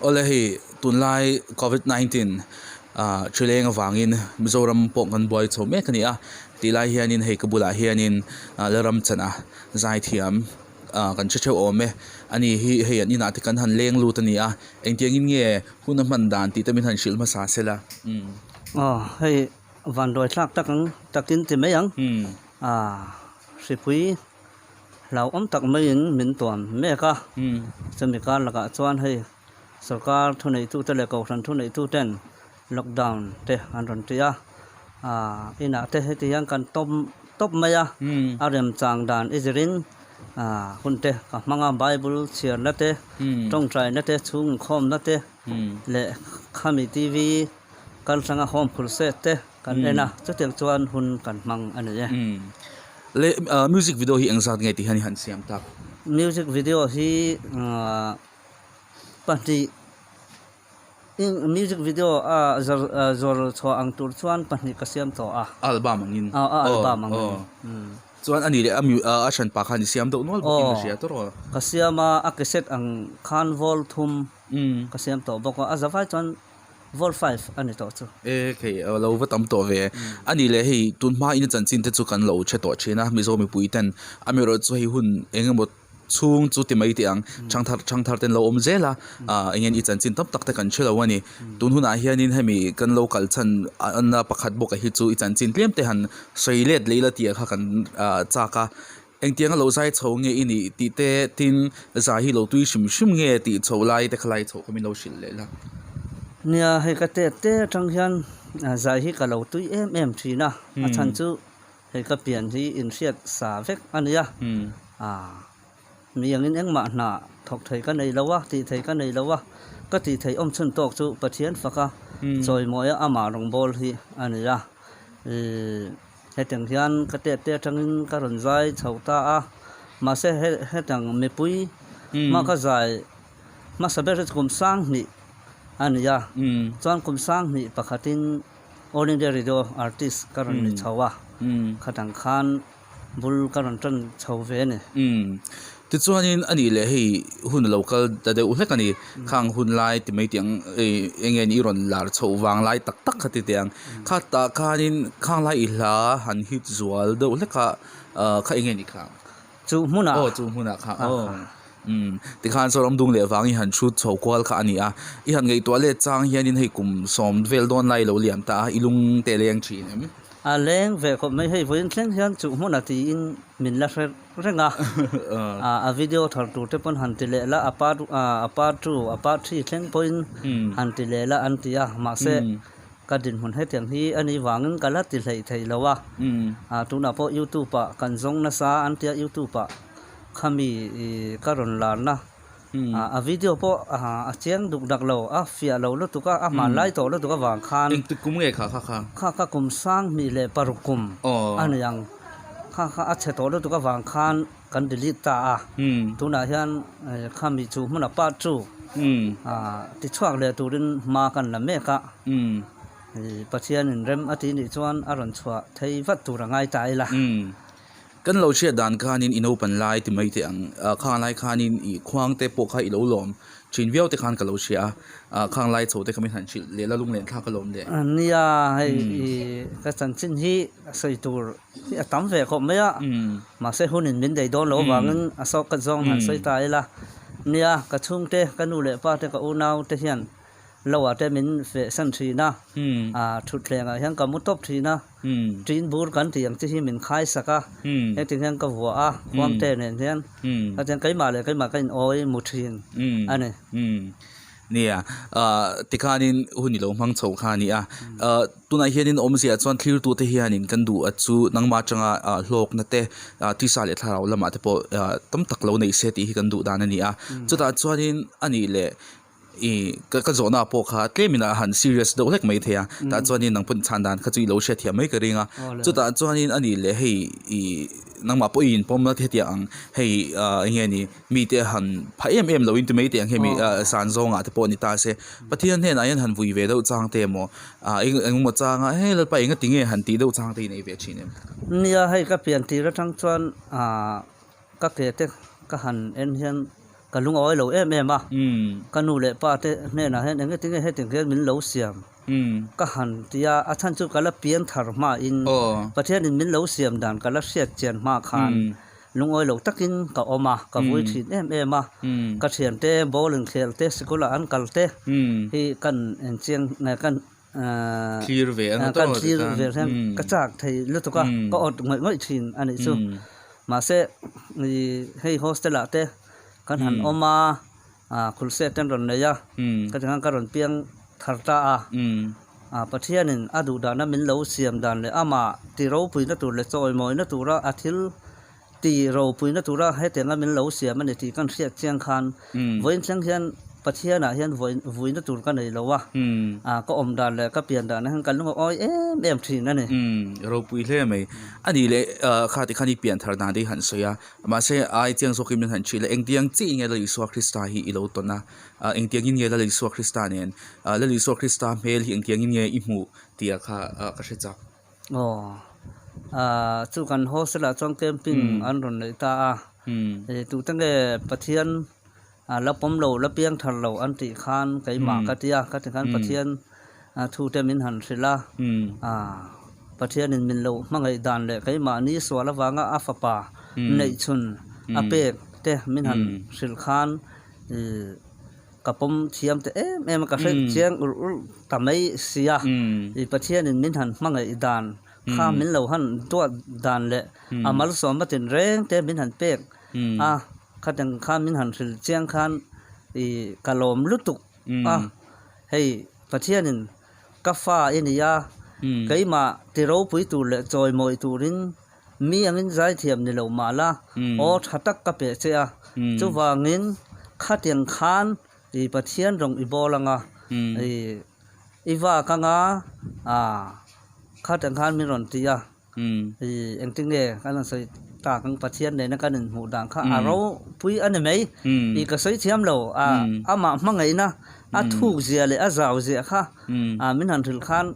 ole hi tunlai COVID-19 chileng awangin Mizoram pongkan boy chho me kania tilai hianin hei kabula hianin Lalramchana'n Zaithiam kan chho ome ani hi hei an ina ti kan han leng lu tania engtiangin nge hun man dan ti tamin han shil ma sa sela hei van doi thak takin ti meyang sipui lau tak mayin min tuam meka semika laka chuan hei sarkar thunei tu tele ko than thunei tu ten lockdown te anron tia ina te hetiang kan top maya arem chang dan izirin hunte ka manga bible chiar na te tong trai na te chung khom na te le khami tv kan sanga home full set te kan ena chutiang chuan hun kan mang ani ye le music video hi angsat ngai ti hani han siam tak music video hi pati in music video zor chho ang tur chuan pahni ka siam to album angin album angin chuan ani le a shan pa khan siam do nol bukin sia to ro ka siama a cassette ang khan vol thum ka siam to boko a zawai chuan vol 5 ani to chu ke lo wa tam to ve ani le hei tun ma in chan chin te chu kan lo che to chena mi zo mi puiten amiro chu hi hun engemot chung chu ti mai ti ang changthar ten lo om zela engen I chan chin tam tak te kan chelo wani tun hun a hianin hemi kan local chan anna pakhat bok hi chu I chan chin tlem te han soilet leila ti kha kan chaka engtiang lo sai chho nge ini ti te tin za hi lo tui shim nge ti cholai te khlai chho komin lo shil lela nia hei ka te tang hian zai hi ka lo tui em thina a chan chu hei ka pian hi in riat sa vek ania mi angin engma na thok thei ka nei lawa ti thei ka nei lawa ka ti thei om chun tok chu pathian faka choi moya ama rong bol hi ania hetang hian ka te tangin ka ron zai chhota ma se hetang me pui ma ka zai ma saber kum sang ni ania chuan kum sang ni pakhatin all India radio artist karon ni chawa khatang khan bul karon tan chho ve ne ti chuanin ani le hei hun local da de uhlek ani khang hun lai ti mai tiang engen I ron lar chho wang lai tak tak khati tiang khata khanin khang lai ila han hit zual de uhleka kha engen I khang chu huna chu huna kha ti khan soram dung le wangi han thu chho kwal kha ani I han ngei to le chang hianin hei kum som vel don lai lo liam ta ilung te leng thi nem leng ve ko mai hei voin thleng hian chu huna ti in min la renga a video thar tu te pon han ti le la apa tu apa thi thleng point han ti le la an tia ma se ka din hun hetiang hi ani wangin kala ti hlei thei lawa tu na po youtube pa kan zong na sa an tia youtube pa khami karon la na a video po a chiang duk dak lo a fia lo lo tu ka a ma lai to lo tu ka wang khan ti kum nge kha kum sang mi le parukum an yang kha a che to lo tu ka wang khan kan delete ta tu na hian khami chu huna pa chu tichhuah le turin ma kan la me ka pathian in rem ati ni chuan aron chhuah thei vat tu rangai tai la kan lo chia dan khanin in open lai ti mai te ang khang lai khanin I khwang te po kha I lo lom chin viau te khan ka lo chia khang lai chho te khamin han chil le la lung len kha ka lom de ania hei ka chan chin hi sei tur hi atam ve kho meya ma se hunin min dei don lo wangin asok ka zong han sei tai la nia ka chung te ka nu le pa te ka u nau te hian lawa te min fe san thina thut lenga hian ka mu top thina tin bur kan tiang chi hi min khai saka he ting hian ka wa khwam te nen hian ka chen kai ma kain oi mu thin ane nia tikhanin huni lo mang chho khani tunai hianin omzia chuan thlir tu te hianin kan du achu nangma changa hlok na te tisa le tharau lama te po tam tak lo nei se ti hi kan du dan ani chuta chuanin ani le ka zona po kha tlemina han serious do lek mai thea ta chuanin nang pun chandan kha chui lo she thia mai ka ringa chuta chuanin ani le hei nangma po in pom na hetiang hei nge ni mi te han pha em lo into mai te ang hemi san zonga te po ni ta se pathian he na yan han vui ve do chang te mo eng mo changa he la pa inga tinge han ti do chang te nei ve chinem nia hei ka pian ti ra thang chuan ka ke te ka han en hian ka lung oi lo ma ka nu le pa te ne na hen enge tinge heting hian min lo siam ka han tia a than chu kala pian thar ma in pathian in min lo siam dan kala hriat chen ma khan lung oi lo takin ka oma ka voi thin ma ka thian te bowling khel te sikula an kal te hi kan en chiang na kan clear ve an kan clear ve hem ka chak thei lu to ka ot ngoi thin ani chu ma se ni hei hostel ate kan han oma khul se ten ron neya ka jang ka ron piang tharta pathianin adu dana min lo siam dan le ama ti ro pui na tur le choi moi na tura athil ti ro pui na tura hetiang min lo siam ani ti kan hriat chiang khan voin chang hian pathiana hian voin na tur ka nei lowa ka om dan le ka pian dan han kan lu oi em thin ani ro pui hle mai ani le khati khani pian thar dan dei han soya ma se ai chiang so kim han chi le engtiang chi nge le Iswa Krista hi ilo tona engtiang in nge le Iswa Krista nen le Iswa Krista mel hi engtiang in nge I mu tia kha ka se chak chu kan hosela chong camping an ron nei ta tu tange pathian la pom lo la piang thar lo an ti khan kai ma ka tia ka ti khan pathian thu te min han sila pathian in min lo mangai dan le kai ma ni swala wanga afapa nei chun apek te min han sil khan kapom thiam te em ka se chiang tamai sia I pathian in min han mangai dan kha min lo han to dan le amal som matin reng te min han pek khatang khan min han sil chiang khan kalom lutuk hei pathianin ka fa enia keima tiro pui tu le choi moi turin mi angin Zaithiam ni lo mala o thatak ka pe che chu wangin khatiang khan pathian rong ibolanga iwa kanga khatiang khan mi ron tia engting ne kan sai ta kang pathian ne na kan hu dang kha aro pui an mai ka sai thiam lo ama mangai na thu zia le a zaw zia kha min han thil khan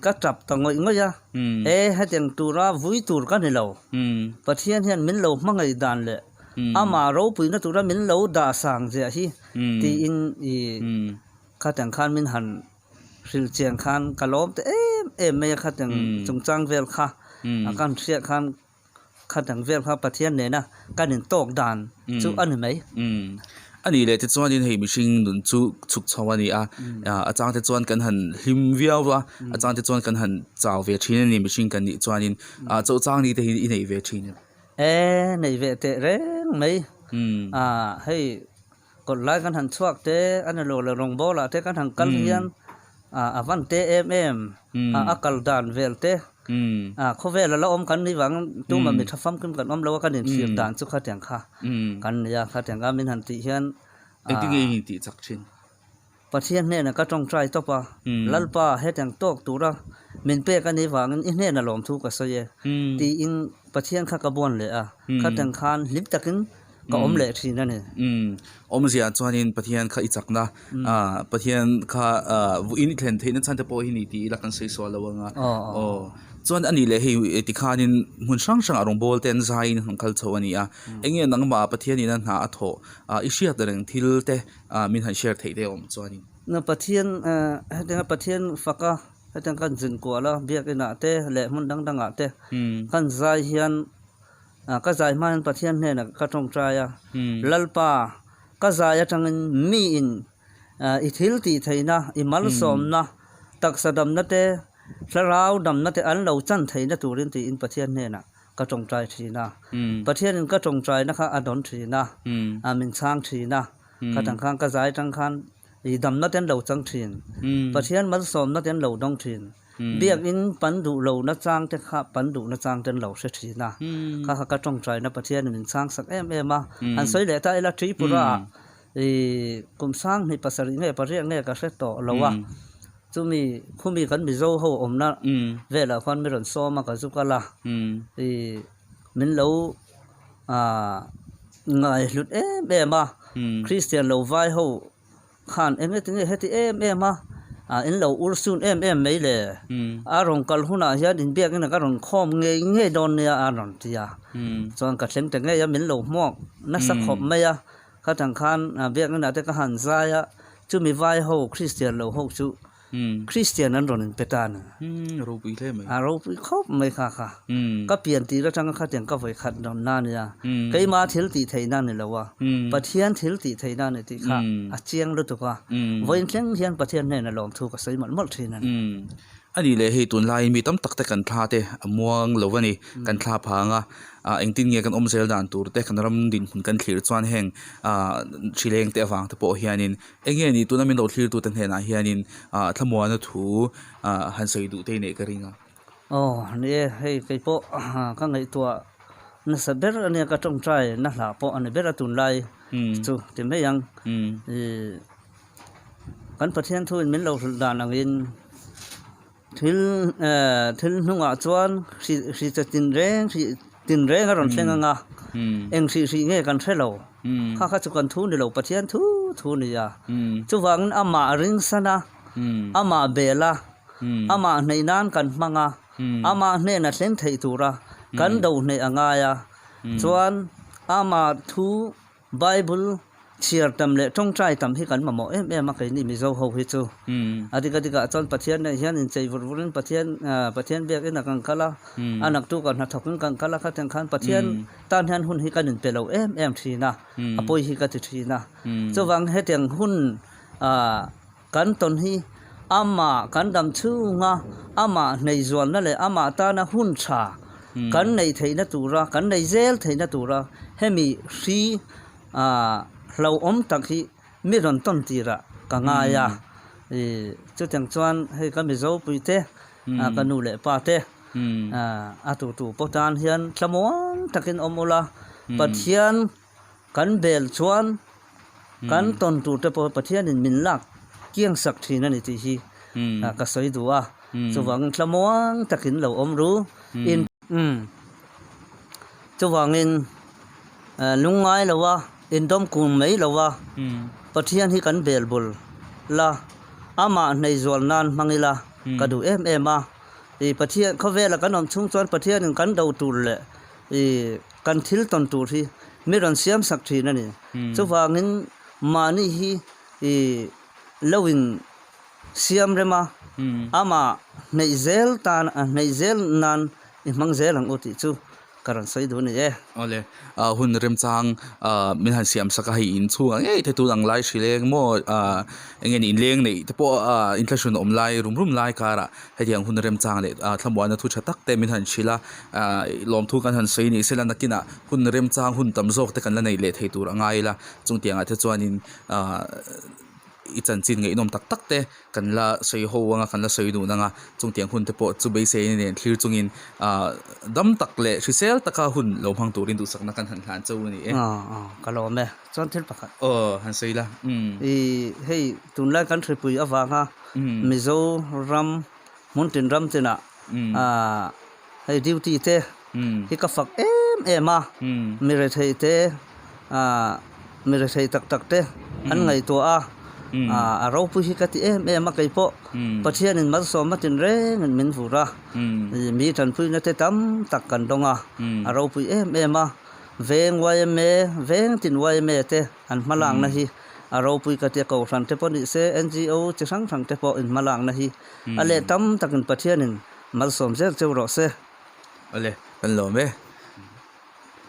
ka trap ta ngoi ya hetiang tura vui tur ka ni lo pathian hian min lo mangai dan le ama ro pui na tura min lo da sang zia hi ti in khatang khan min han sil chiang khan kalom te me khatang chungchang vel kha kan hria khan khatang vel kha pathian ne na kanin tok dan chu an mai ani le te chuan in hei mihring nun chu chuk chawani achang te chuan kan han hlim viawa achang te chuan kan han chaw ve thin ni mihring kan ni chuan in chau chang ni te hi nei ve thin nei ve te reng mai hei kon lai kan han chuak te an lo le rong bola te kan han kal hian avan te AMN akal dan vel te kho vel la om kan ni wang tu ma mi thafam kim kan om lo kan in sir dan chu kha tiang kha kan ya kha tiang ga min han ti hian engting ei ti chak chin pathian ne na ka tong trai to pa lalpa hetiang tok tura min pe kan ni wang in ne na lom thu ka so ye ti in pathian kha ka bon le kha tiang khan lim takin ka om le thin na ne om zia chuan in pathian kha ichakna pathian kha in thlen thein chan te po hi ni ti la kan sei so lawanga chuan ani le hei tikhanin mun sang sang arong bol ten zain hangkal chawani enge nangma pathian in na atho ishiat reng thil te min han share thei de om chuan na pathian faka hetiang kan jin ko la biak ina te le mun dang te kan zai hian ka zai man pathian ne na ka tong traya lalpa ka zaya tangin mi in ithil ti theina imal som na tak sadam na te tlarau dam na te an lo chan theina turin ti in pathian ne na ka tong trai thina pathian in ka tong trai na kha adon thina min chang thina ka tang khang ka zai tang khan I dam na ten lo chang thin pathian mal som na ten lo dong thin biak in pandu lo na chang te kha pandu na chang ten lo se thina kha ka tong trai na pathian min chang sak em an soi le ta ila tripura kum sang ni pasari nge pari nge ka se to lowa chumi khumi kan mi zo ho omna vela khan mi ron so ma ka zukala min lo ngai lut Christian lo vai ho khan enge tinge heti in lo ursun mai le arong kal huna hian in biak ina ka ron khom nge don ne aron tia chon ka thleng te nge ya min lo mok na sak khop mai khát thằng khan việc nó đã cái hàn zai á chú mi vai hậu Christian lâu hậu chú Christian anh rồi nên petan rồi bị thế mày rồi khóc mấy khá các biển thì ra trong khát tiếng các vậy khát đòn nan nè cái mà thiếu thì thấy nan này lâu à bát hiền thiếu thì thấy nan này thì khá chiang luôn tụi qua với chiang hiền bát hiền này là lòng thu cái xây mất thế này anh đi lệ hi tuần lai mi tâm tắc tắc kan tha te muang lo vani kan tha phanga anh tin nghe kan zel dan tur te kan ram din kan thlir chuan heng chileng te awang te pawh hianin enge ni tuna min lo thlir tu tan hena hianin thamwa na thu han sei du te ne ka ringa nè hey cái pawh các ngày tua nó sẽ biết anh cái trong trai nó là pawh anh biết là tuần lai chú thì mấy yang kan bát hiền thôi mình lo dan ang in thil nunga chuan si tin reng a ron thlenganga eng si nge kan threlo kha chu kan thu ni lo pathian thu ni ya chuwang ama ring sana ama bela ama neinan kan manga ama hne na thleng thei tura kan do hne anga ya chuan ama thu bible chiar tam le trong trai tam hi kan mamo em ma kai ni mi zo ho hi chu adika chon pathian nei hian in chei vurin pathian bek in kan kala anak tu kan thokun kan kala kha teng khan pathian tan hian hun hi kan in pelo em thina apoi hi ka ti thina chowang hetiang hun kan ton hi ama kan dam chunga ama nei zual na le ama ta na hun tha kan nei theina tura kan nei zel theina tura hemi ri lâu ôm tắc hi mi ron ton tira ka nga ya chu tang chuan hei ka mi zo pui te ka nu le pa te tu potan hian tlamong takin omola pathian kan bel chuan kan ton tu te po pathian in min lak kiang sak thina ni ti hi ka soi duwa chuwang tlamong takin lo om ru in chuwang in lungai lawa in dom kun mấy lâu à, pathian hi kan bel bul la ama nei zol nan mangila kadu em à, thì pathian có vẻ là kan om chung chuan pathian kan đầu tu le, thì kan thil ton tu hi mi ron siam sak thi na ni, chu wangin mani hi thì lowin siam rema ama nei zel tan nei zel nan mang zel ang oti chu karan sai du ni ole hun rem chang min han siam saka hi in chu ang te tu ang lai shileng mo engen in leng nei te po inflation om lai rum lai kara hetiang hun rem chang le thamwa na thu chatak te min han shila lom thu kan han sei ni sela nakina hun rem chang hun tam jok te kan la nei le thei tur angai la chung tianga the chuanin ichan chin ngei nom tak tak te kan la sei ho wanga kan la sei du nanga chung tiang hun te po chu be sei ni thlir chungin dam tak le hrisel taka hun lo hang turin du sakna kan han hlan chau ni ka lo me chon thil pakhat han sei la hei tunlai kan thripui awanga mizo ram muntin ram tena hei duty te hi ka fak em mi re thei te mi re thei tak te an ngai to rau pu hi ka ti em kai po pathian in mal so matin re ngan min vura mi tan pui na te tam tak kan donga rau pu em veng wai me veng tin wai me te an malang na hi rau pui ka te ko ran te po ni se NGO che sang te po in malang na hi ale tam takin pathian in mal som zer cheu ro se ale kan lo me